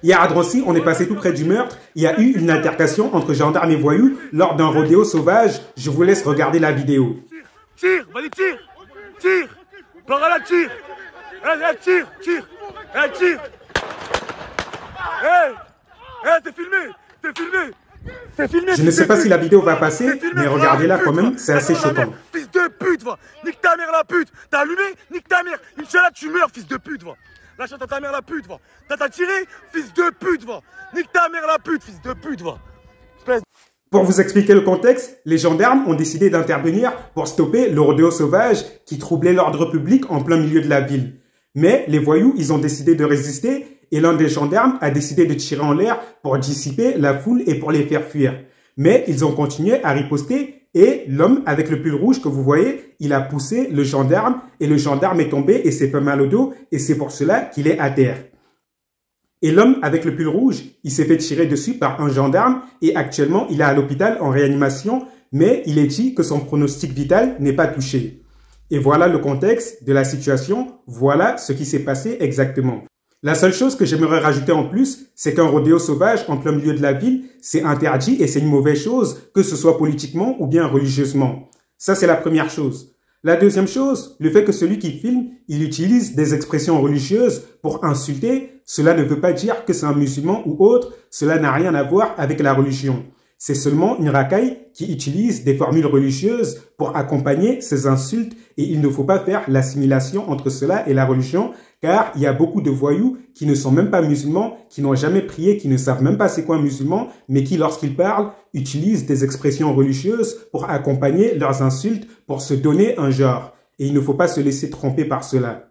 Hier à Drancy, on est passé tout près du meurtre. Il y a eu une altercation entre gendarmes et voyous lors d'un rodéo sauvage. Je vous laisse regarder la vidéo. Tire, vas-y, tire, tire, par là, tire, tire, tire, tire. T'es filmé, t'es filmé. C'est filmé. Je ne sais pas si la vidéo va passer, mais regardez-la quand même, c'est assez choquant. Fils de pute, va. Nique ta mère la pute. T'as allumé, nique ta mère. Inch'Allah, tu meurs, fils de pute, va. Lâche ta mère la pute, va. T'as tiré, fils de pute, va. Nique ta mère la pute, fils de pute, va. Pour vous expliquer le contexte, les gendarmes ont décidé d'intervenir pour stopper le rodéo sauvage qui troublait l'ordre public en plein milieu de la ville. Mais les voyous, ils ont décidé de résister et l'un des gendarmes a décidé de tirer en l'air pour dissiper la foule et pour les faire fuir. Mais ils ont continué à riposter et l'homme avec le pull rouge que vous voyez, il a poussé le gendarme et le gendarme est tombé et s'est fait mal au dos et c'est pour cela qu'il est à terre. Et l'homme avec le pull rouge, il s'est fait tirer dessus par un gendarme et actuellement il est à l'hôpital en réanimation, mais il est dit que son pronostic vital n'est pas touché. Et voilà le contexte de la situation, voilà ce qui s'est passé exactement. La seule chose que j'aimerais rajouter en plus, c'est qu'un rodéo sauvage en plein milieu de la ville, c'est interdit et c'est une mauvaise chose, que ce soit politiquement ou bien religieusement. Ça, c'est la première chose. La deuxième chose, le fait que celui qui filme, il utilise des expressions religieuses pour insulter, cela ne veut pas dire que c'est un musulman ou autre, cela n'a rien à voir avec la religion. C'est seulement une racaille qui utilise des formules religieuses pour accompagner ces insultes et il ne faut pas faire l'assimilation entre cela et la religion car il y a beaucoup de voyous qui ne sont même pas musulmans, qui n'ont jamais prié, qui ne savent même pas c'est quoi un musulman, mais qui lorsqu'ils parlent utilisent des expressions religieuses pour accompagner leurs insultes, pour se donner un genre. Et il ne faut pas se laisser tromper par cela.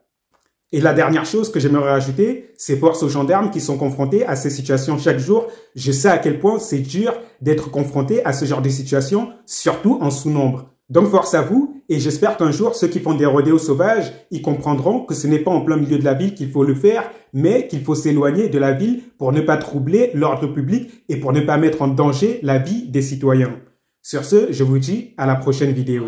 Et la dernière chose que j'aimerais rajouter, c'est force aux gendarmes qui sont confrontés à ces situations chaque jour. Je sais à quel point c'est dur d'être confronté à ce genre de situation, surtout en sous-nombre. Donc force à vous et j'espère qu'un jour ceux qui font des rodéos sauvages, ils comprendront que ce n'est pas en plein milieu de la ville qu'il faut le faire, mais qu'il faut s'éloigner de la ville pour ne pas troubler l'ordre public et pour ne pas mettre en danger la vie des citoyens. Sur ce, je vous dis à la prochaine vidéo.